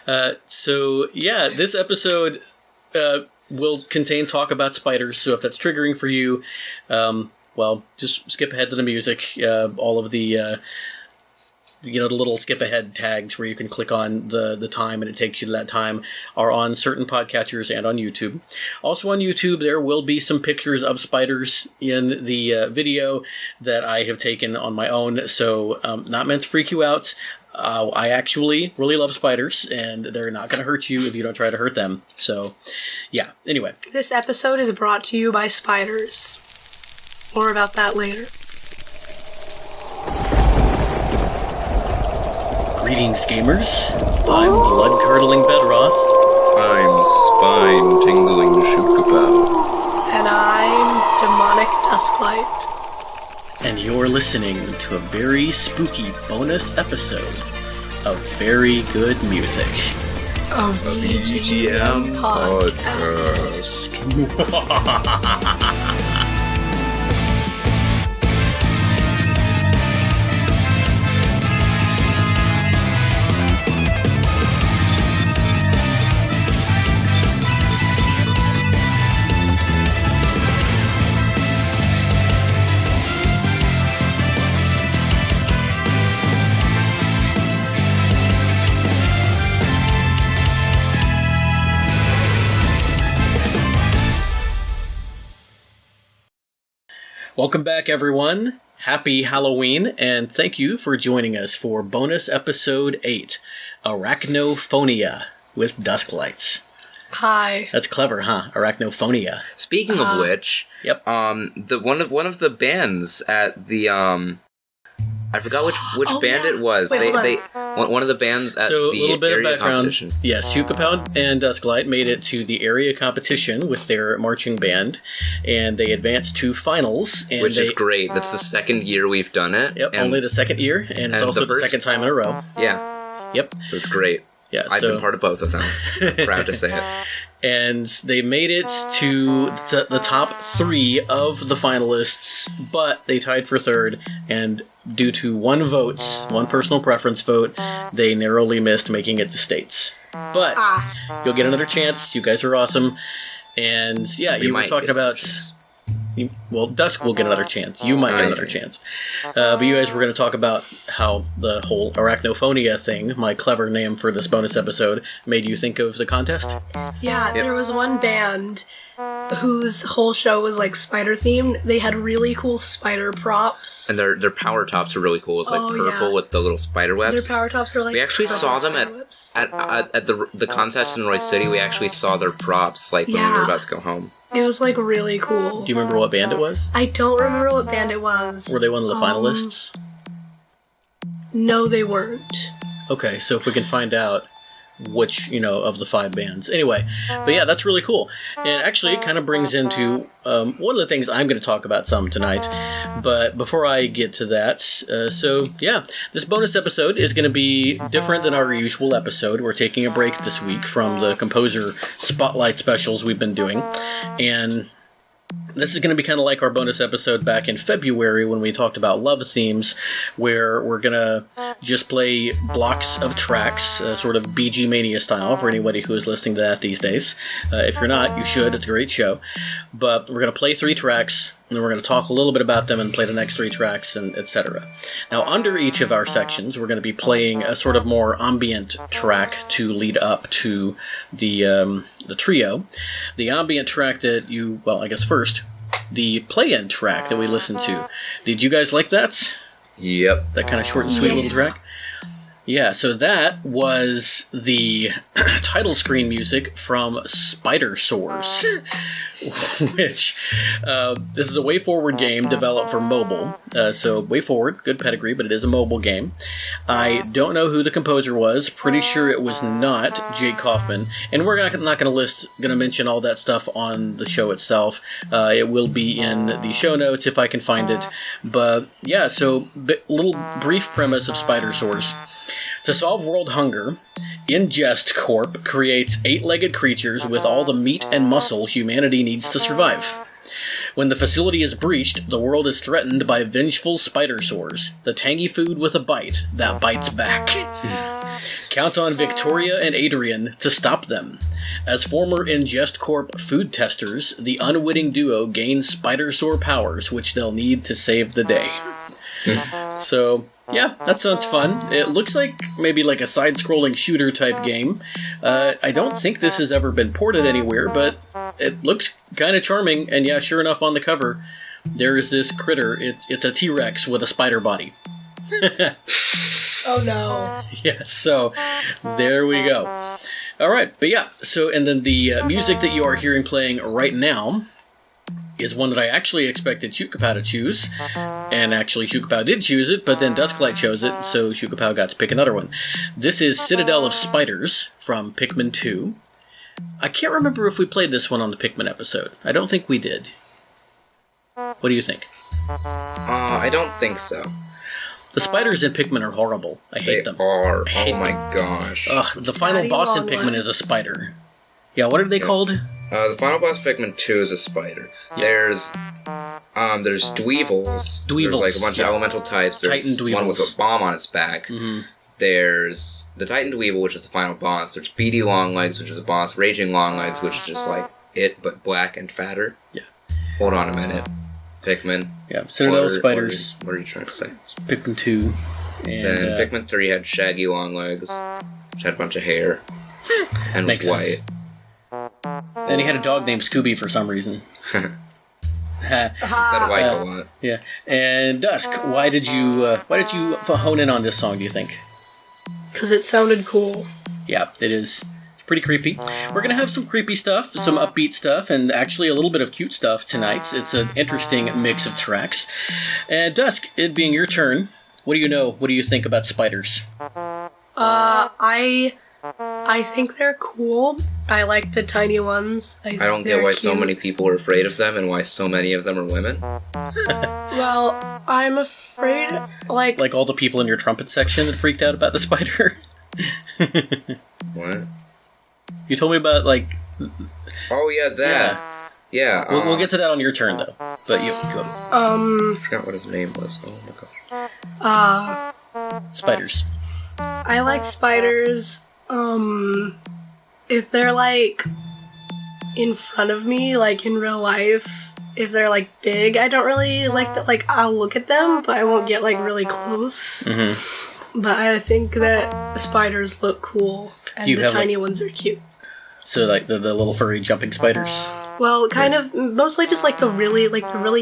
This episode will contain talk about spiders, so if that's triggering for you, just skip ahead to the music. All of the the little skip ahead tags where you can click on the time and it takes you to that time are on certain podcatchers and on YouTube. Also on YouTube, there will be some pictures of spiders in the video that I have taken on my own, so not meant to freak you out. I actually really love spiders, and they're not going to hurt you if you don't try to hurt them. So, yeah. Anyway. This episode is brought to you by spiders. More about that later. Greetings, gamers. I'm blood-curdling Bedroth. I'm spine-tingling Shukapow. And I'm demonic Dusklight. And you're listening to a very spooky bonus episode of Very Good Music. A VGM podcast. Welcome back, everyone. Happy Halloween, and thank you for joining us for bonus episode 8, Arachnophonia with Dusklights. Hi. That's clever, huh? Arachnophonia. Speaking of which, yep. One of the bands at the I forgot which band it was. Wait, one of the bands at so, the a little bit area of background. competition. Yes, Shukapow and Dusklight made it to the area competition with their marching band, and they advanced to finals. And Which is great. That's the second year we've done it. Yep, only the second year, and it's also the second time in a row. Yeah. Yep. It was great. Yeah, I've been part of both of them. Proud to say it. And they made it to the top 3 of the finalists, but they tied for third, and due to one personal preference vote, they narrowly missed making it to states. But you'll get another chance. You guys are awesome. And yeah, you were talking about... Dusk will get another chance. You might get another chance. But you guys were going to talk about how the whole Arachnophonia thing, my clever name for this bonus episode, made you think of the contest? Yeah, there was one band whose whole show was like spider themed. They had really cool spider props. And their power tops are really cool. It's like purple with the little spider webs. Their power tops are like we actually saw them at the contest in Roy City. We actually saw their props when we were about to go home. It was like really cool. Do you remember what band it was? I don't remember what band it was. Were they one of the finalists? No, they weren't. Okay, so if we can find out which, of the 5 bands. Anyway, but yeah, that's really cool. And actually, it kind of brings into one of the things I'm going to talk about some tonight. But before I get to that, this bonus episode is going to be different than our usual episode. We're taking a break this week from the composer spotlight specials we've been doing. And this is going to be kind of like our bonus episode back in February when we talked about love themes, where we're going to just play blocks of tracks, sort of BG Mania style for anybody who is listening to that these days. If you're not, you should. It's a great show. But we're going to play 3 tracks, and then we're going to talk a little bit about them and play the next 3 tracks, and etc. Now, under each of our sections, we're going to be playing a sort of more ambient track to lead up to the trio. The ambient track that first, the play-in track that we listened to. Did you guys like that? Yep. That kind of short and sweet little track? Yeah, so that was the title screen music from Spidersaurs, which this is a WayForward game developed for mobile. So WayForward, good pedigree, but it is a mobile game. I don't know who the composer was. Pretty sure it was not Jake Kaufman. And we're not going to mention all that stuff on the show itself. It will be in the show notes if I can find it. But yeah, so little brief premise of Spidersaurs. To solve world hunger, Ingest Corp creates 8-legged creatures with all the meat and muscle humanity needs to survive. When the facility is breached, the world is threatened by vengeful Spidersaurs, the tangy food with a bite that bites back. Count on Victoria and Adrian to stop them. As former Ingest Corp food testers, the unwitting duo gains Spidersaur powers, which they'll need to save the day. So, yeah, that sounds fun. It looks like maybe like a side-scrolling shooter type game. I don't think this has ever been ported anywhere, but it looks kind of charming. And yeah, sure enough, on the cover, there is this critter. It's a T-Rex with a spider body. Oh no. Yeah, so there we go. All right, but yeah, so and then the music that you are hearing playing right now is one that I actually expected Shukapow to choose, and actually Shukapow did choose it, but then Dusklight chose it, so Shukapow got to pick another one. This is Citadel of Spiders from Pikmin 2. I can't remember if we played this one on the Pikmin episode. I don't think we did. What do you think? I don't think so. The spiders in Pikmin are horrible. I hate them. They are. I hate oh my gosh. The final boss in Pikmin is a spider. Yeah, what are they called? The final boss of Pikmin 2 is a spider. There's Dweevils. There's like a bunch of elemental types. There's one with a bomb on its back. Mm-hmm. There's the Titan Dweevil, which is the final boss. There's Beady Longlegs, which is a boss. Raging Longlegs, which is just like it, but black and fatter. Yeah. Hold on a minute. Pikmin. Yeah, Citadel of Spiders. What are you trying to say? Pikmin 2. And, then Pikmin 3 had shaggy Longlegs, which had a bunch of hair, and was white. And he had a dog named Scooby for some reason. He said white a lot. Yeah. And Dusk, why did you hone in on this song, do you think? Because it sounded cool. Yeah, it is. It's pretty creepy. We're going to have some creepy stuff, some upbeat stuff, and actually a little bit of cute stuff tonight. It's an interesting mix of tracks. And Dusk, it being your turn, what do you know? What do you think about spiders? I think they're cool. I like the tiny ones. I don't get why so many people are afraid of them and why so many of them are women. Well, I'm afraid, Like all the people in your trumpet section that freaked out about the spider? What? You told me about, Oh, yeah, that. Yeah. We'll get to that on your turn, though. But you go. I forgot what his name was. Oh, my gosh. Spiders. I like spiders. If they're, in front of me, in real life, if they're, big, I don't really like that. I'll look at them, but I won't get, really close. Mm-hmm. But I think that spiders look cool, and the tiny ones are cute. So, the little furry jumping spiders? Well, kind of, mostly just, the really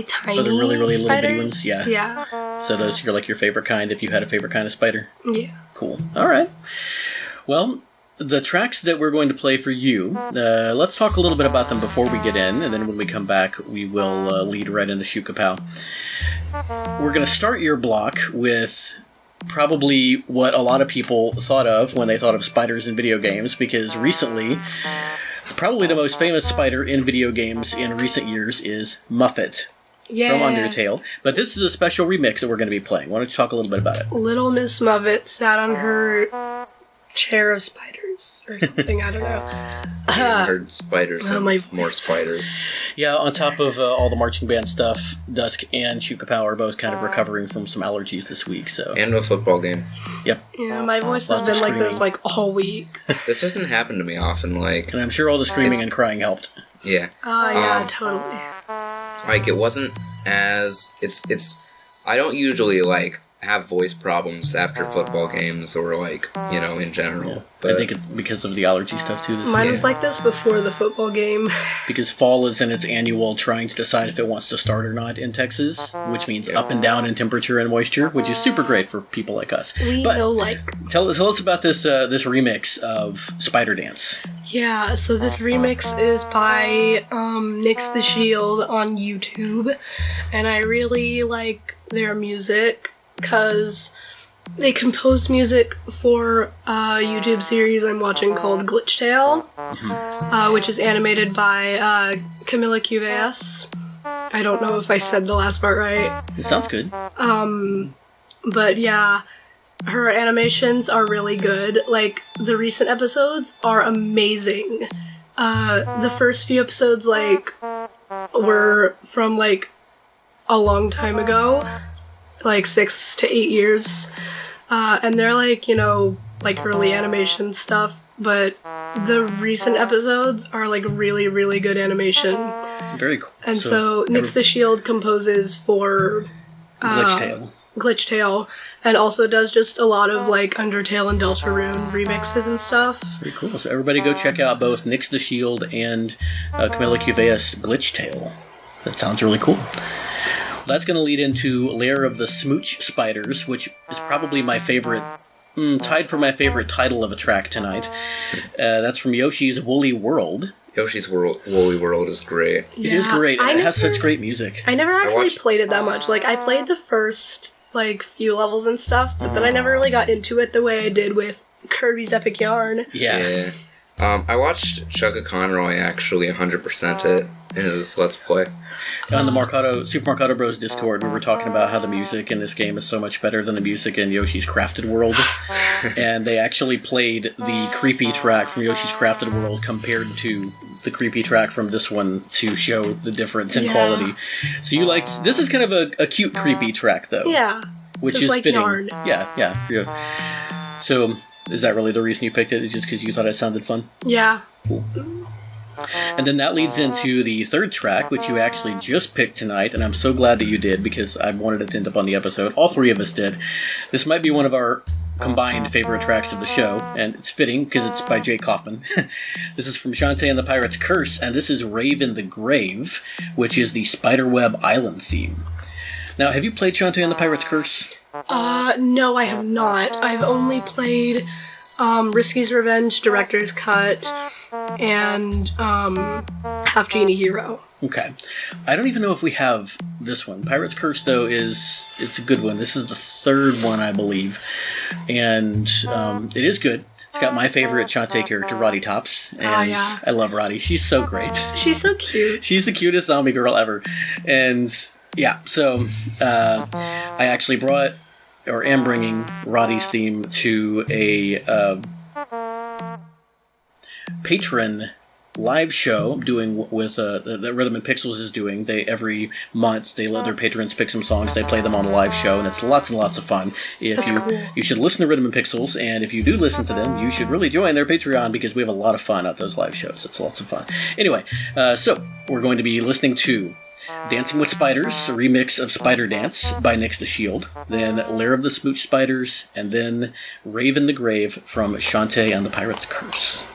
tiny the really, really spiders. Little bitty ones? Yeah. Yeah. So those are, your favorite kind, if you had a favorite kind of spider? Yeah. Cool. All right. Well, the tracks that we're going to play for you, let's talk a little bit about them before we get in, and then when we come back, we will lead right into Shukapow. We're going to start your block with probably what a lot of people thought of when they thought of spiders in video games, because recently, probably the most famous spider in video games in recent years is Muffet. Yeah. From Undertale. But this is a special remix that we're going to be playing. Why don't you talk a little bit about it? Little Miss Muffet sat on her chair of spiders or something, I don't know. I heard spiders and more spiders. Yeah, on top of all the marching band stuff, Dusk and Shukapow are both kind of recovering from some allergies this week, so... And a football game. Yep. Yeah, my voice has been like this, all week. This doesn't happen to me often, And I'm sure all the screaming and crying helped. Yeah. Yeah, totally. It wasn't as... It's... I don't usually, have voice problems after football games or, in general. Yeah. But I think it's because of the allergy stuff, too. Mine was like this before the football game. Because fall is in its annual trying to decide if it wants to start or not in Texas, which means up and down in temperature and moisture, which is super great for people like us. Tell us about this remix of Spider Dance. Yeah, so this remix is by Nix the Shield on YouTube, and I really like their music because they composed music for a YouTube series I'm watching called Glitch Tale, which is animated by Camila QVS. I don't know if I said the last part right. It sounds good. But yeah, her animations are really good. The recent episodes are amazing. The first few episodes, were from, like, a long time ago, like 6 to 8 years, and they're, like, you know, like, early animation stuff, but the recent episodes are, like, really, really good animation. Very cool. And so Nyx the Shield composes for Glitchtail, and also does just a lot of, like, Undertale and Deltarune remixes and stuff. Very cool. So everybody go check out both Nyx the Shield and Camilla Cuveas' Glitchtail. That sounds really cool. That's going to lead into Lair of the Smooch Spiders, which is probably my favorite, tied for my favorite title of a track tonight. That's from Yoshi's Woolly World. Yoshi's Woolly World is great. It is great, and it has such great music. I never actually played it that much. Like, I played the first, like, few levels and stuff, but then I never really got into it the way I did with Kirby's Epic Yarn. Yeah. I watched Chugga Conroy actually 100% it in his Let's Play. On the Super Marcato Bros Discord, we were talking about how the music in this game is so much better than the music in Yoshi's Crafted World. And they actually played the creepy track from Yoshi's Crafted World compared to the creepy track from this one to show the difference in quality. So you liked... This is kind of a cute, creepy track, though. Yeah. Which just is like fitting. Yarn. Yeah. So, is that really the reason you picked it? Is just because you thought it sounded fun? Yeah. Cool. And then that leads into the third track, which you actually just picked tonight, and I'm so glad that you did, because I wanted it to end up on the episode. All three of us did. This might be one of our combined favorite tracks of the show, and it's fitting, because it's by Jay Kaufman. This is from Shantae and the Pirate's Curse, and this is Rave in the Grave, which is the Spiderweb Island theme. Now, have you played Shantae and the Pirate's Curse? No, I have not. I've only played Risky's Revenge, Director's Cut, and Half Genie Hero. Okay. I don't even know if we have this one. Pirate's Curse, though, it's a good one. This is the third one, I believe. And it is good. It's got my favorite Shantae character, Roddy Tops. And I love Roddy. She's so great. She's so cute. She's the cutest zombie girl ever. And yeah, so I actually brought, or am bringing, Roddy's theme to a patron live show I'm doing with that Rhythm and Pixels is doing. They every month they let their patrons pick some songs. They play them on a live show, and it's lots and lots of fun. You should listen to Rhythm and Pixels, and if you do listen to them, you should really join their Patreon, because we have a lot of fun at those live shows. It's lots of fun. Anyway, so we're going to be listening to Dancing with Spiders, a remix of Spider Dance by Nyx the Shield, then Lair of the Smooch Spiders, and then Rave in the Grave from Shantae and the Pirate's Curse.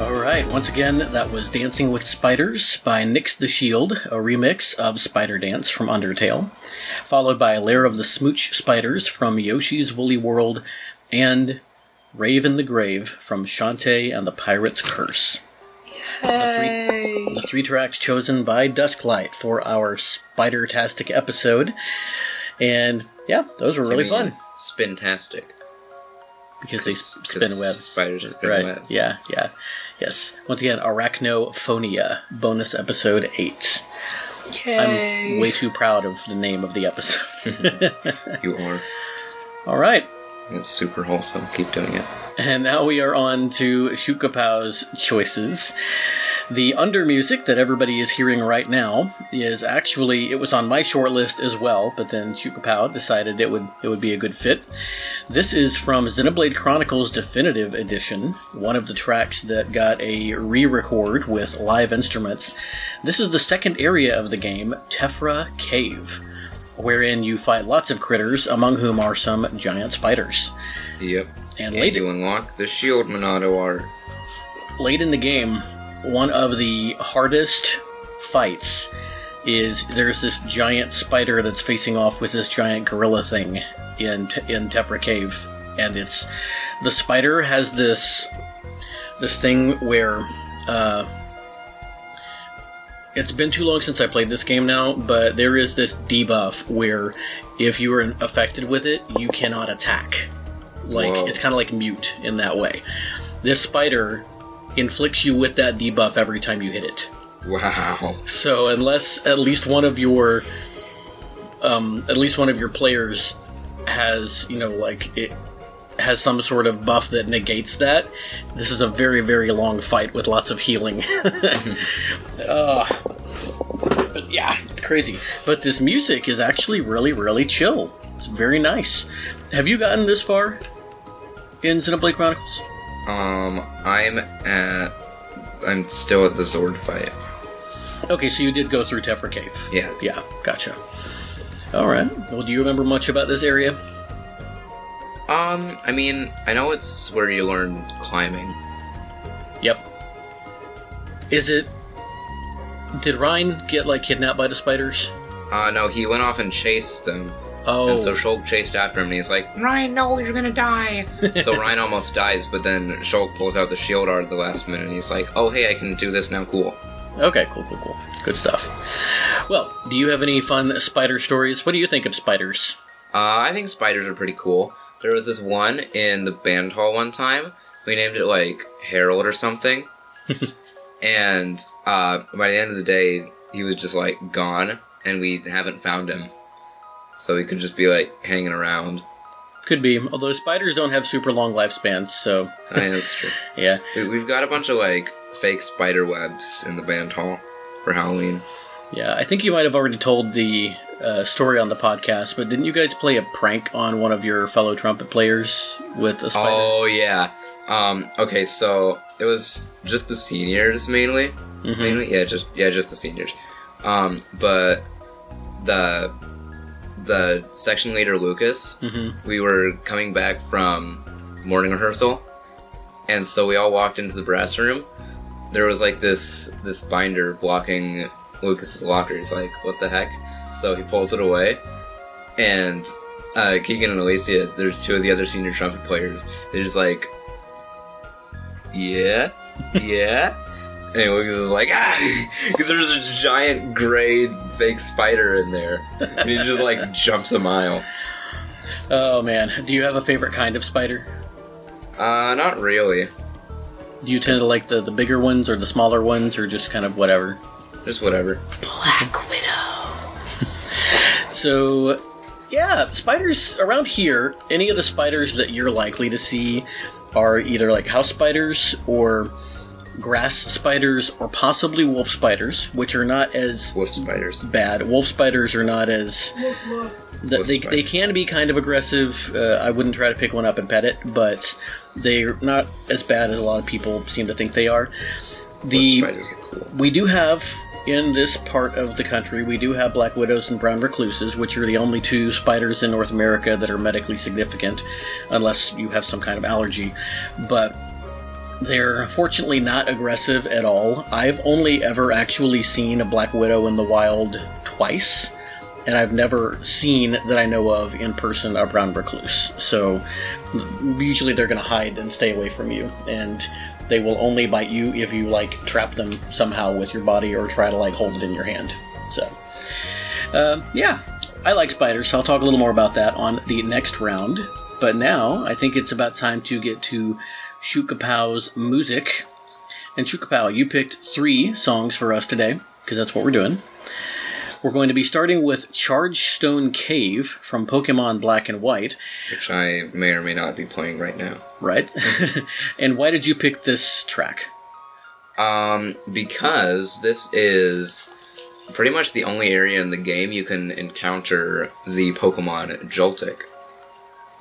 Alright, once again, that was Dancing with Spiders by Nyx the Shield, a remix of Spider Dance from Undertale, followed by Lair of the Smooch Spiders from Yoshi's Woolly World, and Rave in the Grave from Shantae and the Pirate's Curse. Yay! The three tracks chosen by Dusklight for our Spider-tastic episode. And, yeah, those were really fun. Spintastic. Because they spin webs. Spiders spin right. webs. Yeah. Yes. Once again, Arachnophonia, bonus episode 8. Yay! I'm way too proud of the name of the episode. You are. Alright. It's super wholesome. Keep doing it. And now we are on to Shukapau's choices. The under music that everybody is hearing right now is actually, it was on my short list as well, but then Shukapau decided it would be a good fit. This is from Xenoblade Chronicles Definitive Edition, one of the tracks that got a re-record with live instruments. This is the second area of the game, Tephra Cave, wherein you fight lots of critters, among whom are some giant spiders. Yep. And you unlock the shield Monado art. Late in the game, one of the hardest fights is there's this giant spider that's facing off with this giant gorilla thing in Tephra Cave, and the spider has this thing where it's been too long since I played this game now, but there is this debuff where if you are affected with it, you cannot attack. Whoa. It's kind of like mute in that way. This spider inflicts you with that debuff every time you hit it. Wow. So unless at least one of your players has, it has some sort of buff that negates that, this is a very, very long fight with lots of healing. But yeah, it's crazy. But this music is actually really, really chill. It's very nice. Have you gotten this far in Xenoblade Chronicles? I'm still at the Zord fight. Okay, so you did go through Tephra Cave. Yeah. Yeah, gotcha. Alright. Well, do you remember much about this area? I mean, I know it's where you learn climbing. Yep. Did Ryan get, kidnapped by the spiders? No, he went off and chased them. Oh. And so Shulk chased after him, and he's like, Ryan, no, you're gonna die! So Ryan almost dies, but then Shulk pulls out the shield art at the last minute, and he's like, oh, hey, I can do this now, cool. Okay, cool. Good stuff. Well, do you have any fun spider stories? What do you think of spiders? I think spiders are pretty cool. There was this one in the band hall one time. We named it, Harold or something. And by the end of the day, he was just, gone, and we haven't found him. So he could just be, hanging around. Could be, although spiders don't have super long lifespans, so... Yeah, that's true. Yeah. We've got a bunch of, fake spider webs in the band hall for Halloween. Yeah, I think you might have already told the story on the podcast, but didn't you guys play a prank on one of your fellow trumpet players with a spider? Oh, yeah. Okay, so it was just the seniors, mainly. Mm-hmm. Mainly? Yeah, just the seniors. But the section leader, Lucas, we were coming back from morning rehearsal, and so we all walked into the brass room. There was, this binder blocking Lucas's locker. He's like, what the heck? So he pulls it away, and Keegan and Alicia, there's two of the other senior trumpet players, they're just like, yeah? And Lucas is like, because there's a giant gray fake spider in there, and he just, jumps a mile. Oh, man. Do you have a favorite kind of spider? Not really. Do you tend to like the bigger ones, or the smaller ones, or just kind of whatever? Just whatever. Black Widow. So, yeah, spiders around here, any of the spiders that you're likely to see are either house spiders or grass spiders or possibly wolf spiders, which are not as Wolf spiders. bad. Wolf spiders are not as... They can be kind of aggressive. I wouldn't try to pick one up and pet it, but they're not as bad as a lot of people seem to think they are. Wolf spiders are cool. We do have... In this part of the country, we do have black widows and brown recluses, which are the only two spiders in North America that are medically significant, unless you have some kind of allergy. But They're fortunately not aggressive at all. I've only ever actually seen a black widow in the wild twice, and I've never seen, that I know of, in person, a brown recluse. So usually they're going to hide and stay away from you, and they will only bite you if you, like, trap them somehow with your body or try to, like, hold it in your hand. So, yeah, I like spiders, so I'll talk a little more about that on the next round. But now, I think it's about time to get to Shukapau's music. And Shukapau, you picked 3 songs for us today, because that's what we're doing. We're going to be starting with Chargestone Cave from Pokemon Black and White. Which I may or may not be playing right now. Right. And why did you pick this track? Because this is pretty much the only area in the game you can encounter the Pokemon Joltik,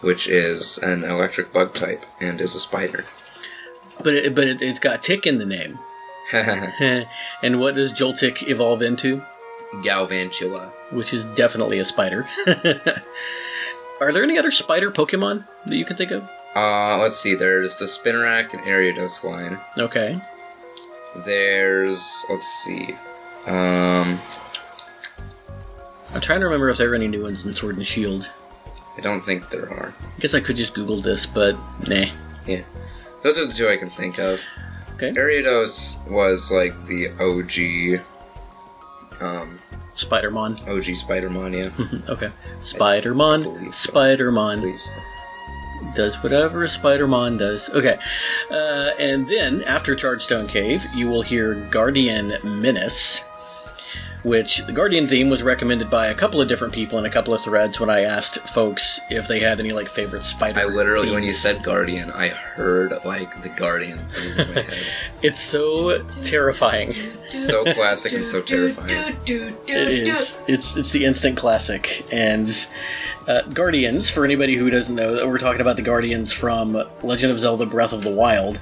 which is an electric bug type and is a spider. But it's got tick in the name. And what does Joltik evolve into? Galvantula. Which is definitely a spider. Are there any other spider Pokemon that you can think of? Let's see. There's the Spinarak and Dusklight. Okay. There's... let's see. I'm trying to remember if there are any new ones in Sword and Shield. I don't think there are. I guess I could just Google this, but nah. Yeah. Those are the 2 I can think of. Okay. Ariados was like the OG... Spider-Mon. OG Spider-Mon, yeah. Okay. Spider-Mon. Spider-Mon. Please. Does whatever a Spider-Mon does. Okay. And then, after Chargestone Cave, you will hear Guardian Menace, which the Guardian theme was recommended by a couple of different people in a couple of threads when I asked folks if they had any, like, favorite spider I literally, themes. when you said Guardian, I heard, like, the Guardian theme in my head. It's so terrifying. So classic and so terrifying. It is. It's the instant classic. And Guardians, for anybody who doesn't know, we're talking about the Guardians from Legend of Zelda Breath of the Wild,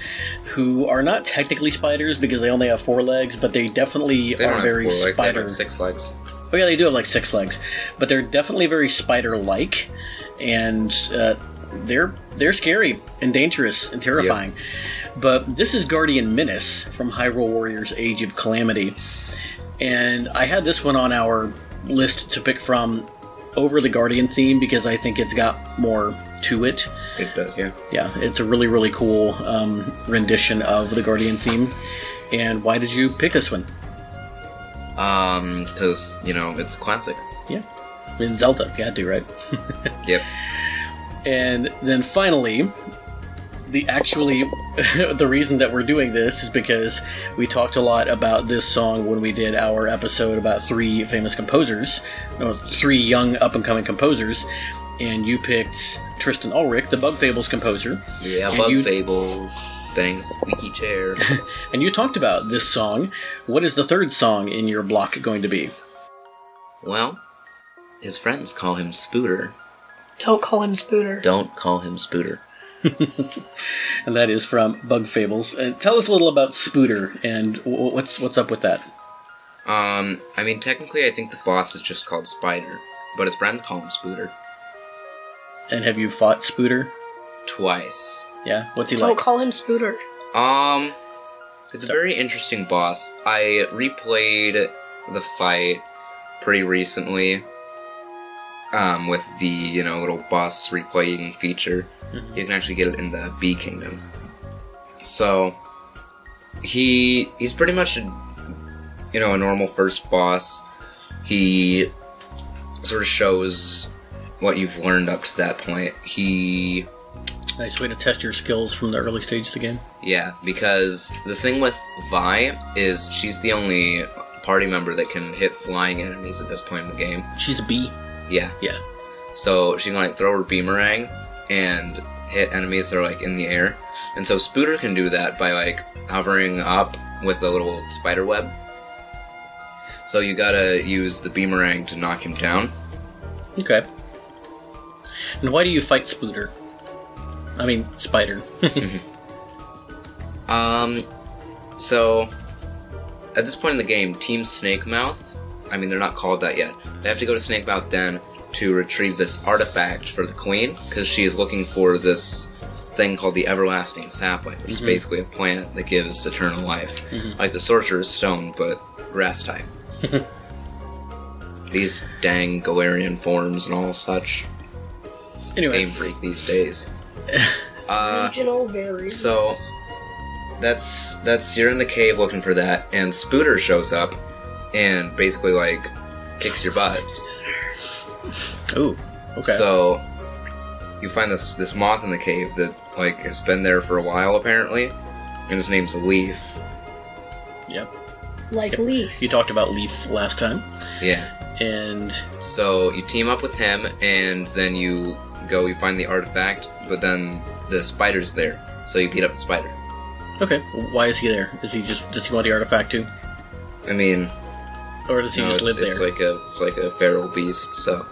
who are not technically spiders because they only have 4 legs, but they definitely are very spider. They have like 6 legs. Oh yeah, they do have like 6 legs, but they're definitely very spider-like, and they're scary and dangerous and terrifying. Yep. But this is Guardian Menace from Hyrule Warriors Age of Calamity, and I had this one on our list to pick from over the Guardian theme because I think it's got more to it. It does, yeah. Yeah, it's a really, really cool rendition of the Guardian theme. And why did you pick this one? Because, it's a classic. Yeah. In Zelda, you had to, right? Yep. And then finally, the reason that we're doing this is because we talked a lot about this song when we did our episode about 3 famous composers, or 3 young up-and-coming composers, and you picked Tristan Ulrich, the Bug Fables composer. Yeah, Bug Fables. Dang squeaky chair. And you talked about this song. What is the 3rd song in your block going to be? Well, his friends call him Spooter. Don't call him Spooter. Don't call him Spooter. And that is from Bug Fables. Tell us a little about Spooter and what's up with that. Technically I think the boss is just called Spider, but his friends call him Spooter. And have you fought Spooter? Twice. Yeah? What's he Don't like? call him Spooter. It's a very interesting boss. I replayed the fight pretty recently, with the, little boss replaying feature. Mm-hmm. You can actually get it in the Bee Kingdom. So, he's pretty much a normal first boss. He sort of shows what you've learned up to that point. Nice way to test your skills from the early stage of the game. Yeah, because the thing with Vi is she's the only party member that can hit flying enemies at this point in the game. She's a bee? Yeah. Yeah. So she can, throw her beamerang and hit enemies that are, in the air. And so Spooter can do that by, hovering up with a little spider web. So you gotta use the beamerang to knock him down. Okay. And why do you fight Spooter? I mean, Spider. So, at this point in the game, Team Snakemouth, they're not called that yet. They have to go to Snakemouth Den to retrieve this artifact for the Queen, because she is looking for this thing called the everlasting sapling, which is basically a plant that gives eternal life. Like the sorcerer's stone, but grass type. These dang Galarian forms and all such. Anyway. Game freak these days. Regional variants. So that's you're in the cave looking for that, and Spooter shows up and basically like kicks your butt. Ooh, okay. So you find this moth in the cave that like has been there for a while apparently, and his name's Leaf. Yep. Like Leaf. You talked about Leaf last time. Yeah. And so you team up with him, and then you find the artifact, but then the spider's there, so you beat up the spider. Okay, why is he there? Does he want the artifact too? I mean, or does he just live there? It's like a feral beast, so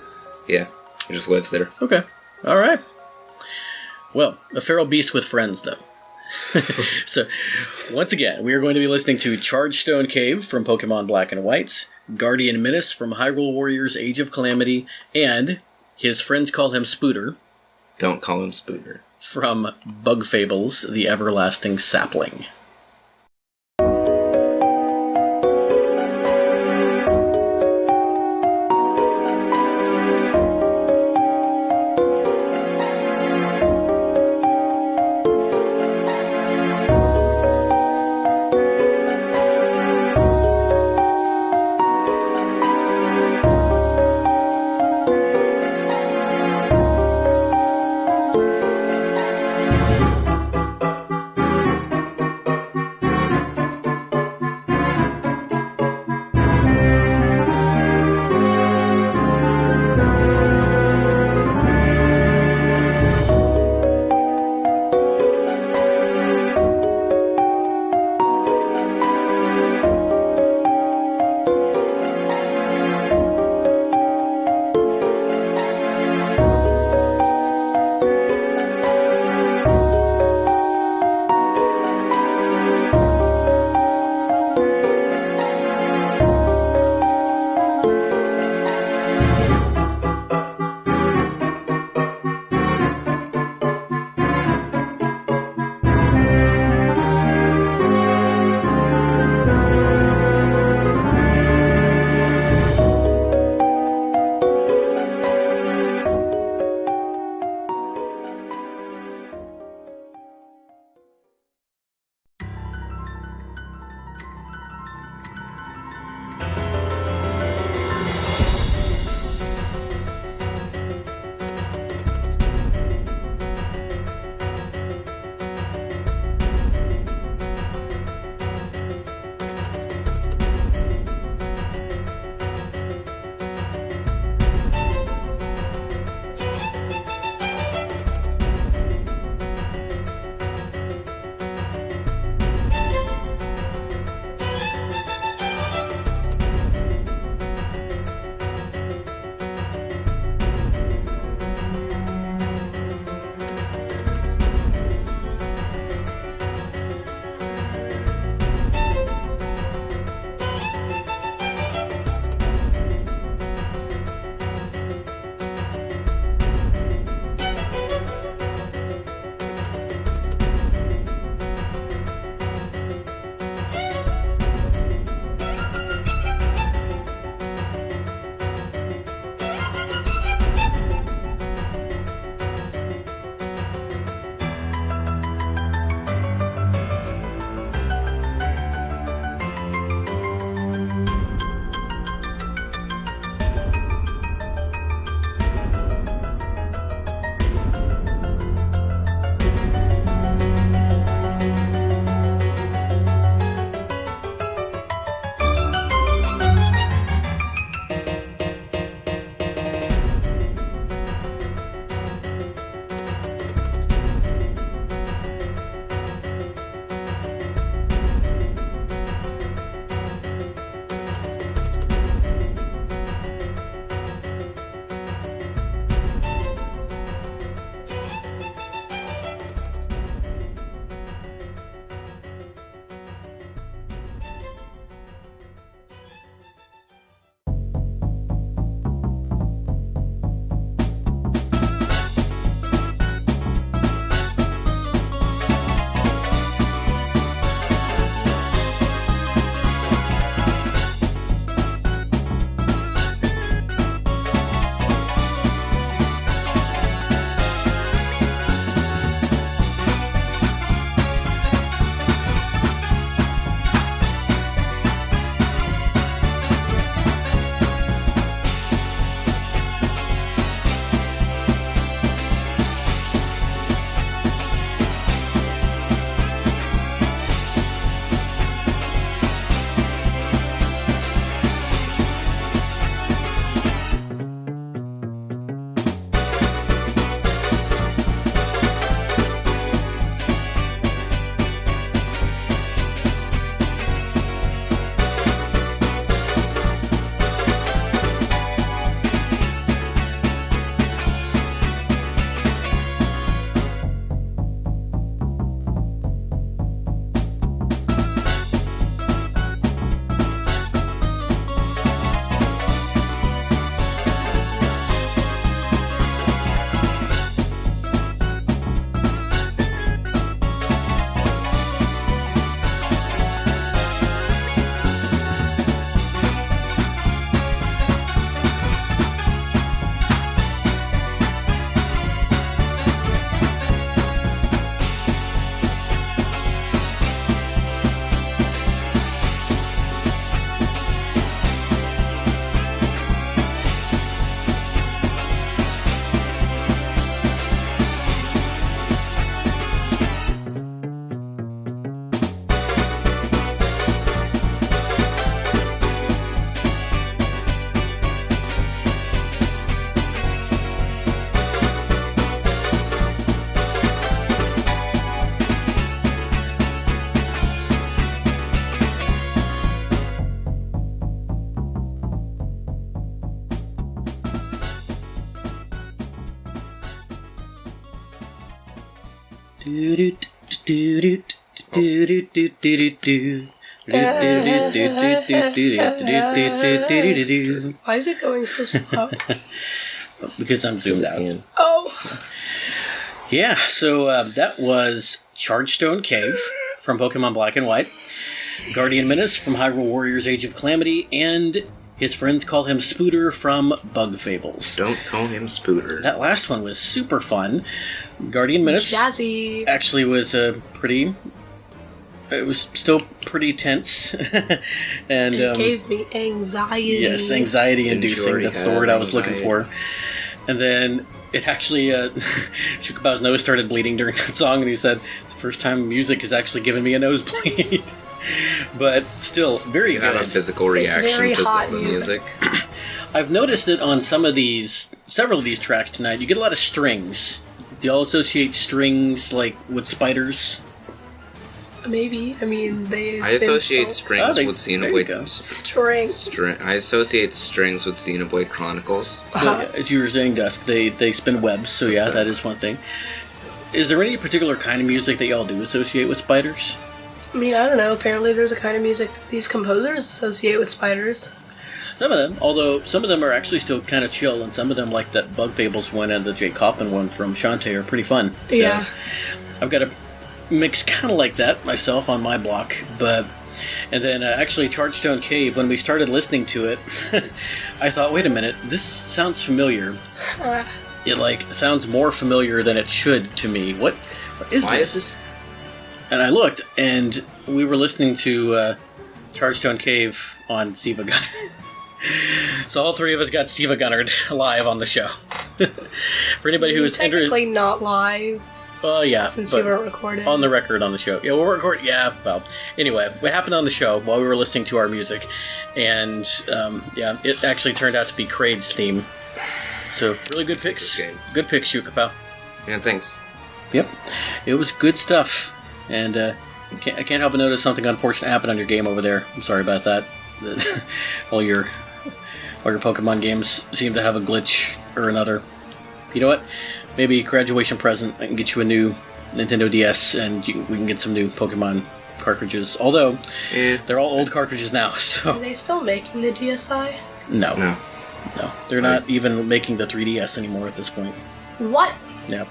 yeah, he just lives there. Okay, all right. Well, a feral beast with friends, though. So, once again, we are going to be listening to Chargestone Cave from Pokemon Black and White, Guardian Menace from Hyrule Warriors Age of Calamity, and his friends call him Spooter. Don't call him Spooter. From Bug Fables, The Everlasting Sapling. Why is it going so slow? Because I'm zoomed out. Oh. Yeah, so that was Chargestone Cave from Pokemon Black and White, Guardian Menace from Hyrule Warriors Age of Calamity, and his friends call him Spooter from Bug Fables. Don't call him Spooter. That last one was super fun. Guardian Menace Jazzy. actually was it was still pretty tense. And it gave me anxiety. Yes, anxiety-inducing. That's the word I was looking for. And then it actually, Shukabao's nose started bleeding during that song, and he said, it's the first time music has actually given me a nosebleed. But still, very good. You have a physical reaction to hot the music. I've noticed that on several of these tracks tonight, you get a lot of strings. Do y'all associate strings, like, with spiders? Maybe. I mean, they. I associate strings with Xenoblade. Strings. I associate strings with Xenoblade Chronicles. Well, as you were saying, Dusk, they spin webs, so yeah, that is one thing. Is there any particular kind of music that y'all do associate with spiders? I mean, I don't know. Apparently there's a kind of music that these composers associate with spiders. Some of them, although some of them are actually still kind of chill, and some of them, like that Bug Fables one and the Jake Kaufman one from Shantae, are pretty fun. So Yeah. I've got a mix kind of like that myself on my block, and then actually Chargestone Cave, when we started listening to it, I thought, wait a minute, this sounds familiar. It sounds more familiar than it should to me. What is Why this? is this? And I looked, and we were listening to Chargestone Cave on Siva Gunner. So all three of us got Siva Gunnered live on the show. For anybody who is technically not live. Yeah, Since but we weren't recording. on the record on the show. Yeah, we're recording. Yeah, well, anyway, what happened on the show while we were listening to our music, and it actually turned out to be Kraid's theme. So really good picks. Good picks, Yukapao. Yeah, thanks. Yep, it was good stuff. And I can't help but notice something unfortunate happened on your game over there. I'm sorry about that. All your Pokemon games seem to have a glitch or another. You know what? Maybe graduation present, I can get you a new Nintendo DS, and we can get some new Pokemon cartridges. Although, they're all old cartridges now, so... Are they still making the DSi? No. They're not even making the 3DS anymore at this point. What? Yeah.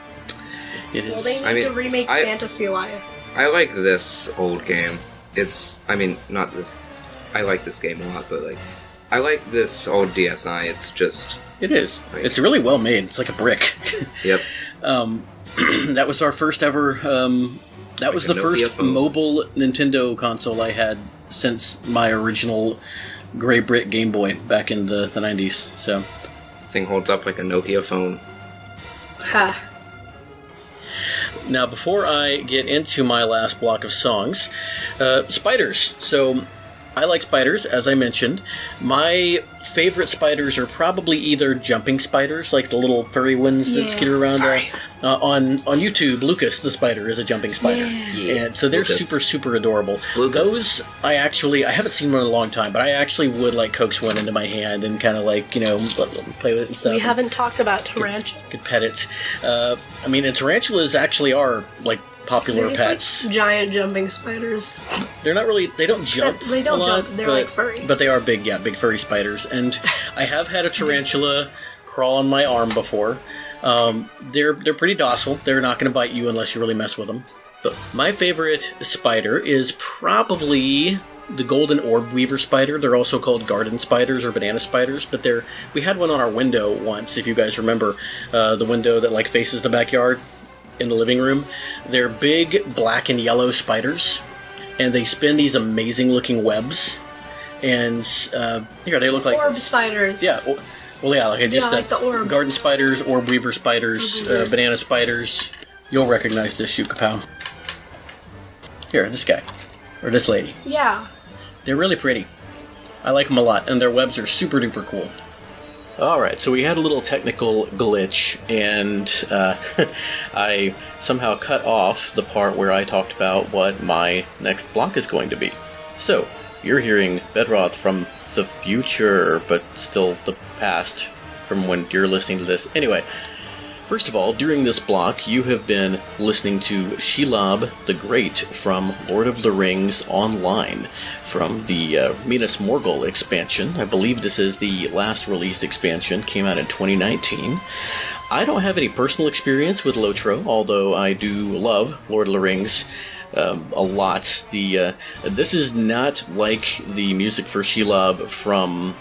It is... Well, they need to remake Fantasy Life. I like this old game. Not this... I like this game a lot, but, I like this old DSi. It's just... It is. It's really well made. It's like a brick. Yep. That was our first ever... that was the first mobile Nintendo console I had since my original gray brick Game Boy back in the 90s. So this thing holds up like a Nokia phone. Ha. Now, before I get into my last block of songs, spiders. So, I like spiders, as I mentioned. My favorite spiders are probably either jumping spiders, like the little furry ones that skitter around. On YouTube, Lucas the spider is a jumping spider. And so they're super, super adorable. Lucas. Those, I haven't seen one in a long time, but I actually would coax one into my hand and kind of play with it and stuff. We haven't talked about tarantulas. Could pet it. Tarantulas actually are, popular pets. Giant jumping spiders. They're not really... They don't jump They don't a lot, jump. They're furry. But they are big, big furry spiders. And I have had a tarantula crawl on my arm before. They're pretty docile. They're not going to bite you unless you really mess with them. But my favorite spider is probably the golden orb weaver spider. They're also called garden spiders or banana spiders. But we had one on our window once, if you guys remember. The window that faces the backyard in the living room. They're big black and yellow spiders, and they spin these amazing looking webs. And here they look like orb spiders. Yeah. Well, yeah, like I just said, the orb. Garden spiders, orb weaver spiders, banana spiders. You'll recognize this, Shukapow. Here, this guy. Or this lady. Yeah. They're really pretty. I like them a lot, and their webs are super duper cool. Alright, so we had a little technical glitch, and I somehow cut off the part where I talked about what my next block is going to be. So, you're hearing Bedroth from the future, but still the past from when you're listening to this. Anyway, First of all, during this block, you have been listening to Shelob the Great from Lord of the Rings Online, from the Menace Morgul expansion. I believe this is the last released expansion, came out in 2019. I don't have any personal experience with Lotro, although I do love Lord of the Rings a lot. This is not like the music for Shelob from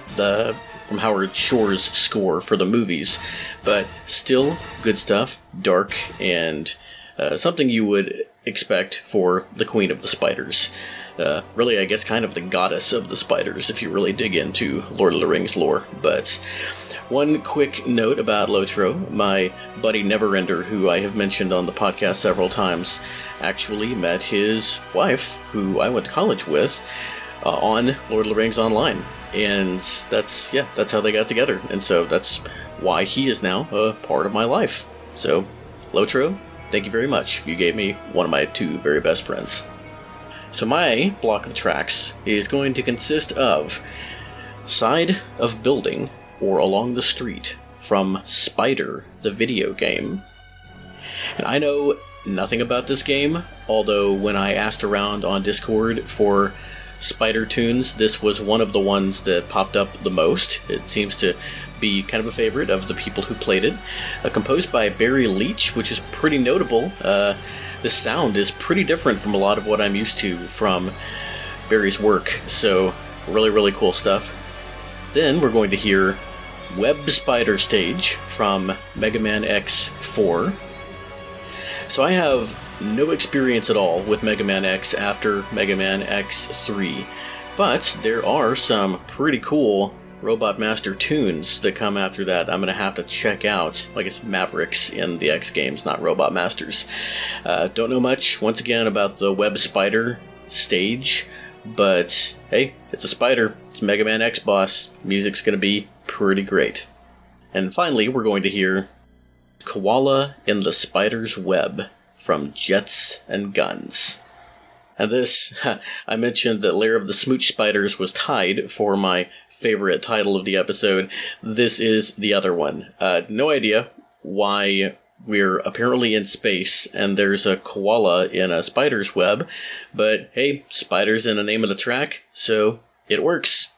Howard Shore's score for the movies, but still good stuff, dark, and something you would expect for the Queen of the Spiders. Really, I guess, kind of the goddess of the spiders, if you really dig into Lord of the Rings lore. But one quick note about Lotro, my buddy Neverender, who I have mentioned on the podcast several times, actually met his wife, who I went to college with, on Lord of the Rings Online. And that's how they got together. And so that's why he is now a part of my life. So, Lotro, thank you very much. You gave me one of my two very best friends. So my block of tracks is going to consist of Side of Building, or Along the Street, from Spider, the video game. And I know nothing about this game, although when I asked around on Discord for Spider tunes, this was one of the ones that popped up the most. It seems to be kind of a favorite of the people who played it. Composed by Barry Leach, which is pretty notable. The sound is pretty different from a lot of what I'm used to from Barry's work, so really, really cool stuff. Then we're going to hear Webb Spider Stage from Mega Man X4. So I have no experience at all with Mega Man X after Mega Man X3, but there are some pretty cool Robot Master tunes that come after that I'm going to have to check out. I guess Mavericks in the X games, not Robot Masters. Don't know much, once again, about the Web Spider stage, but hey, it's a spider. It's Mega Man X boss. Music's going to be pretty great. And finally, we're going to hear Koala in the Spider's Web from Jets and Guns. And this, I mentioned that Lair of the Smooch Spiders was tied for my favorite title of the episode. This is the other one. No idea why we're apparently in space and there's a koala in a spider's web, but hey, spider's in the name of the track, so it works.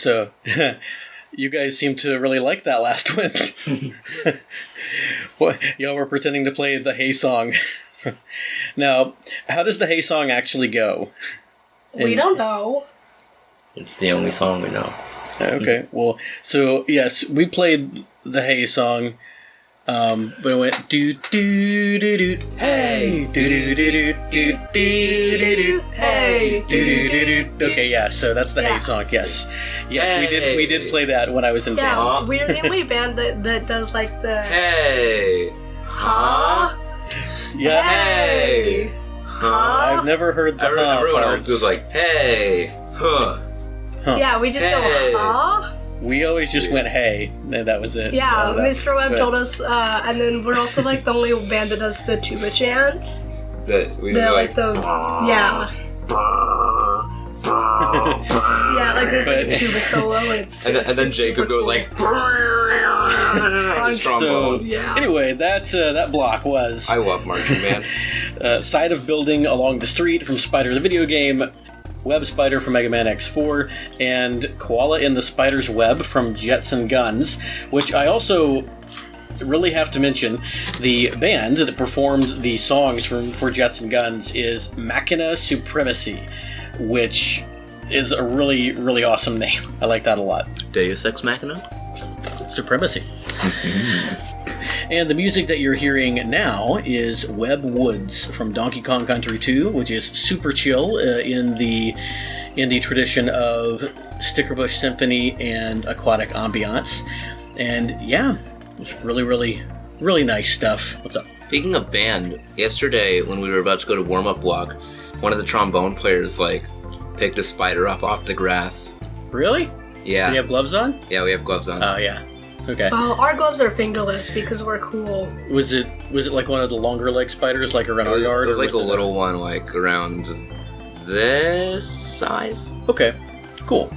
So, you guys seem to really like that last one. Well, y'all were pretending to play the Hey song. Now, how does the Hey song actually go? We don't know. It's the only song we know. Okay, well, so, yes, we played the Hey song, but it went do-do-do-do, hey, do-do-do-do-do-do-do, hey, do-do-do-do. Okay, yeah, so that's the Hey song, yes. Yes, hey. we did play that when I was in band. Yeah, we're the only band that does, like, the... Hey! Huh? Yeah. Hey! Huh? I've never heard the Everyone parts. else goes like, hey! Huh? Yeah, we just go, huh? We always just went, hey, and that was it. Yeah, Mr. Webb told us, and then we're also, like, the only band that does the tuba chant. We do like the... Yeah. Yeah, like there's like a tuba solo, and then Jacob goes like... trombone. Yeah. Anyway, that block was... I love marching band. Side of building along the street from Spider the video game, Web Spider from Mega Man X4, and Koala in the Spider's Web from Jets and Guns, which I also really have to mention. The band that performed the songs for Jets and Guns is Machina Supremacy, which is a really, really awesome name. I like that a lot. Deus Ex Machina? Supremacy. And the music that you're hearing now is Webb Woods from Donkey Kong Country 2, which is super chill in the tradition of Stickerbush Symphony and aquatic ambiance. And yeah, it's really, really, really nice stuff. What's up? Speaking of band, yesterday when we were about to go to warm-up block, one of the trombone players picked a spider up off the grass. Really? Yeah. Do you have gloves on? Yeah, we have gloves on. Oh, yeah. Okay. Well, our gloves are fingerless because we're cool. Was it like one of the longer leg spiders, like around our yard? It was like a little one, like around this size. Okay. Cool.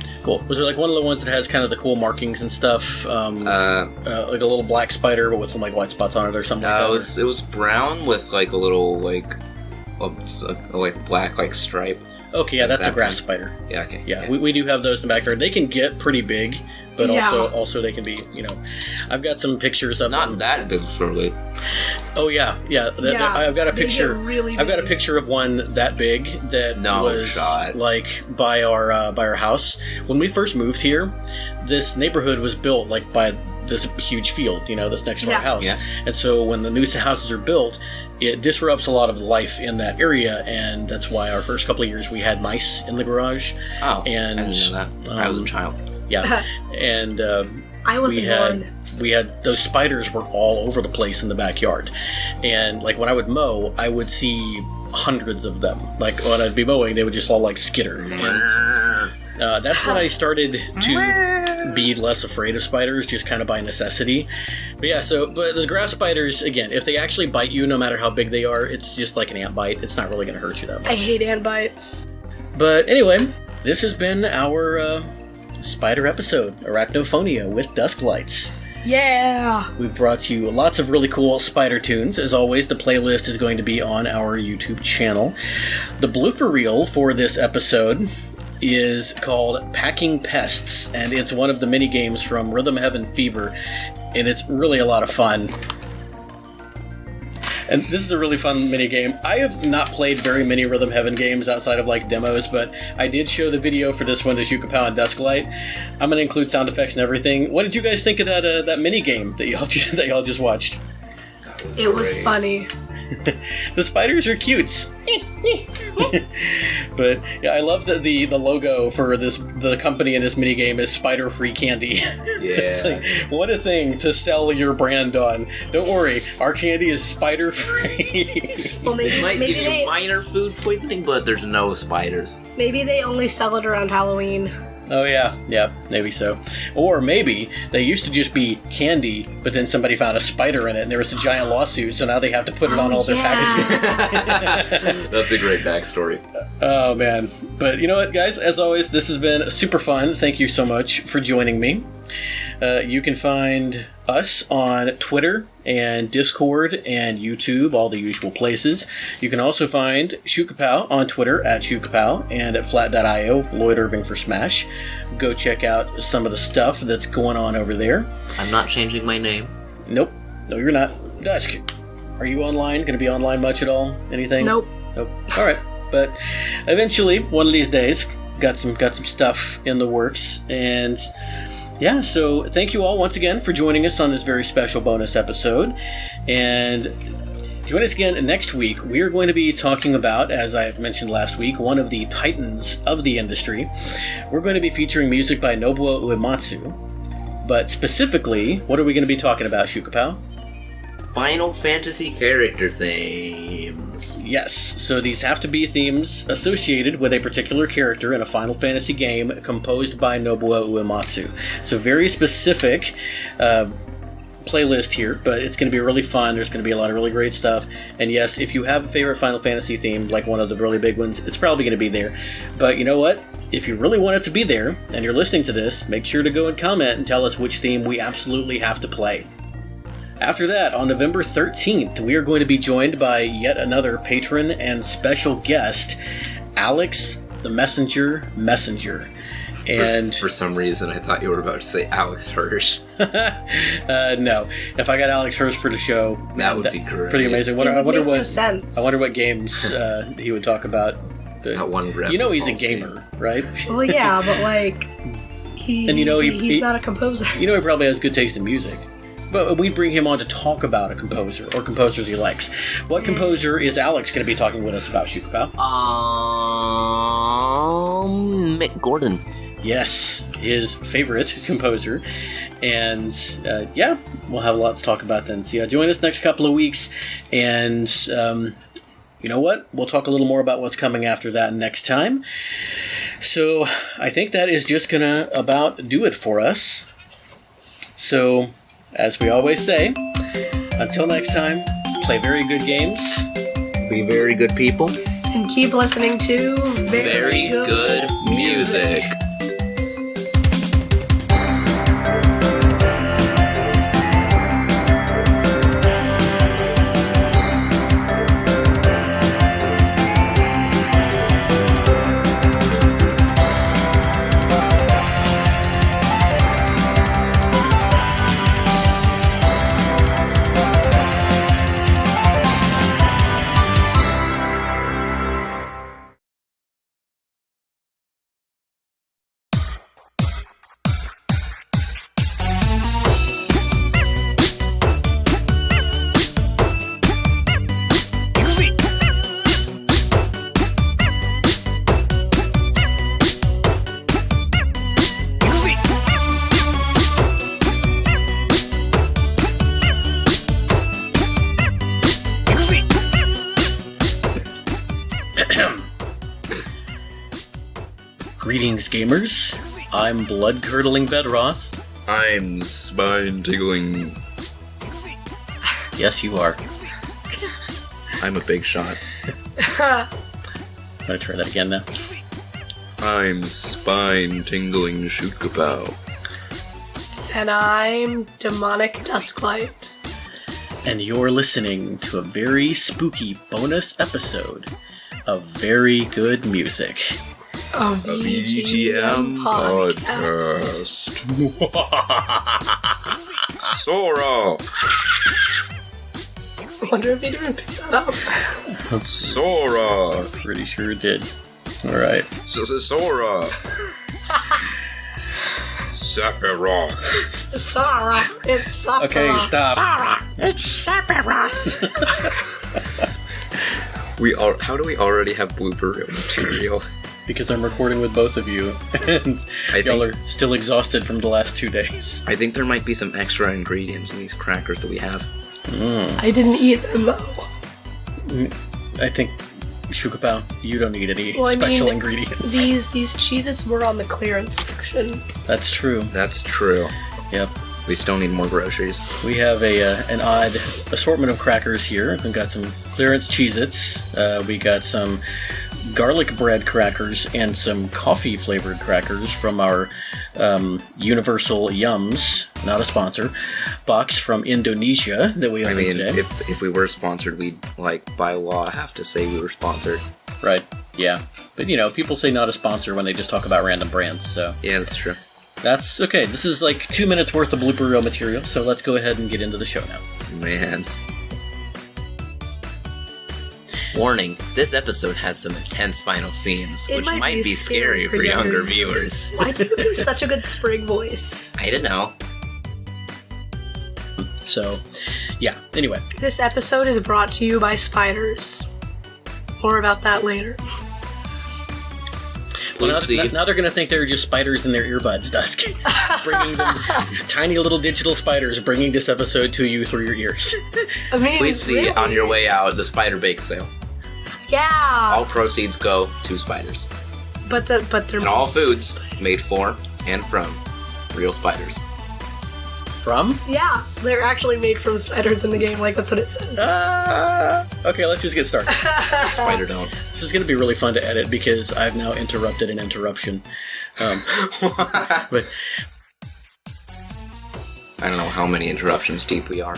Was it like one of the ones that has kind of the cool markings and stuff? Like a little black spider, but with some like white spots on it or something like that? It was brown with like a little like black like stripe. Okay, yeah, that's a grass spider. Yeah, okay. Yeah. We do have those in the backyard. They can get pretty big, but also they can be, I've got some pictures of not them. that big, surely. Oh yeah. I've got a picture. Really I've got a picture of one that big that was like by our house when we first moved here. This neighborhood was built like by this huge field, that's next to our house. Yeah. And so when the new houses are built, it disrupts a lot of life in that area, and that's why our first couple of years we had mice in the garage. Oh, and I didn't know that. I was a child. Yeah, and I wasn't born. We had those spiders were all over the place in the backyard, and like when I would mow, I would see hundreds of them. Like when I'd be mowing, they would just all like skitter. And that's when I started to be less afraid of spiders, just kind of by necessity. But yeah, but the grass spiders, again, if they actually bite you, no matter how big they are, it's just like an ant bite. It's not really going to hurt you that much. I hate ant bites. But anyway, this has been our spider episode, Arachnophonia with Dusklights. Yeah! We've brought you lots of really cool spider tunes. As always, the playlist is going to be on our YouTube channel. The blooper reel for this episode is called Packing Pests, and it's one of the mini games from Rhythm Heaven Fever, and it's really a lot of fun. And this is a really fun mini game. I have not played very many Rhythm Heaven games outside of like demos, but I did show the video for this one to Shukapow and Dusklight. I'm going to include sound effects and everything. What did you guys think of that mini game that y'all just watched? It was funny. The spiders are cutes. But yeah, I love that the logo for the company in this minigame is Spider Free Candy. Yeah. It's like, what a thing to sell your brand on. Don't worry, our candy is spider free. Well, it might give you minor food poisoning, but there's no spiders. Maybe they only sell it around Halloween. Oh yeah, maybe so. Or maybe they used to just be candy, but then somebody found a spider in it, and there was a giant lawsuit, so now they have to put it on all their packaging. That's a great backstory. Oh man. But you know what, guys? As always, this has been super fun. Thank you so much for joining me. You can find us on Twitter and Discord and YouTube, all the usual places. You can also find Shukapow on Twitter at Shukapow and at Flat.io, Lloyd Irving for Smash. Go check out some of the stuff that's going on over there. I'm not changing my name. Nope. No, you're not. Dusk, are you online? Going to be online much at all? Anything? Nope. Nope. All right. But eventually, one of these days, got some stuff in the works. And yeah, so thank you all once again for joining us on this very special bonus episode. And join us again next week. We are going to be talking about, as I mentioned last week, one of the titans of the industry. We're going to be featuring music by Nobuo Uematsu. But specifically, what are we going to be talking about, Shukapow? Final Fantasy character themes. Yes, so these have to be themes associated with a particular character in a Final Fantasy game composed by Nobuo Uematsu. So very specific playlist here, but it's going to be really fun. There's going to be a lot of really great stuff. And yes, if you have a favorite Final Fantasy theme, like one of the really big ones, it's probably going to be there. But you know what? If you really want it to be there, and you're listening to this, make sure to go and comment and tell us which theme we absolutely have to play. After that, on November 13th, we are going to be joined by yet another patron and special guest, Alex the Messenger. And for some reason, I thought you were about to say Alex Hirsch. No, if I got Alex Hirsch for the show, that would be great. Pretty amazing. I wonder what games he would talk about. That one rep. You know he's a gamer, right? Well, yeah, but like he's not a composer. You know he probably has good taste in music. But we'd bring him on to talk about a composer, or composers he likes. What composer is Alex going to be talking with us about, Shukapow? Mick Gordon. Yes, his favorite composer. And, yeah, we'll have a lot to talk about then. So, yeah, join us next couple of weeks. And, you know what? We'll talk a little more about what's coming after that next time. So, I think that is just going to about do it for us. So, as we always say, until next time, play very good games, be very good people, and keep listening to very good music. Greetings, gamers. I'm blood-curdling Bedroth. I'm spine-tickling. Yes, you are. I'm a big shot. I'm gonna try that again now. I'm spine-tingling Shukapow. And I'm demonic Dusklight. And you're listening to a very spooky bonus episode of Very Good Music. A VGM podcast. Sora! I wonder if he didn't pick that up. Sora! Pretty sure it did. Alright. Sora! Sephiroth! Sora! It's Sephiroth! Okay, stop. Sora! It's Sephiroth! How do we already have blooper reel material? Because I'm recording with both of you, and y'all are still exhausted from the last 2 days. I think there might be some extra ingredients in these crackers that we have. I didn't eat them, though. I think, Shukapow, you don't need any special ingredients. These Cheez-Its were on the clearance section. That's true. That's true. Yep. We still need more groceries. We have an odd assortment of crackers here. We've got some clearance Cheez-Its. We got some garlic bread crackers and some coffee flavored crackers from our Universal Yums, not a sponsor, box from Indonesia that we opened today. If we were sponsored, we'd, like, by law have to say we were sponsored. Right, yeah. But, you know, people say not a sponsor when they just talk about random brands, so... Yeah, that's true. That's okay. This is like 2 minutes worth of blooper reel material, so let's go ahead and get into the show now. Man. Warning, this episode has some intense final scenes, It which might might be be scary for younger viewers. Why do you do such a good spring voice? I don't know. So, yeah, anyway. This episode is brought to you by spiders. More about that later. Well, We'll see. now they're going to think they're just spiders in their earbuds, Dusk. Bringing them, tiny little digital spiders, bringing this episode to you through your ears. I mean, Please see really? on your way out the spider bake sale. Yeah. All proceeds go to spiders. But they're And all foods made for and from real spiders. From? yeah, they're actually made from spiders in the game. Like that's what it says. Okay, let's just get started. Spider don't. This is going to be really fun to edit because I've now interrupted an interruption. But I don't know how many interruptions deep we are.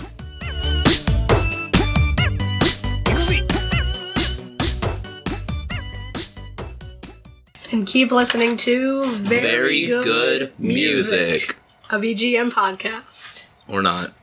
And keep listening to Very good music. a VGM podcast. Or not.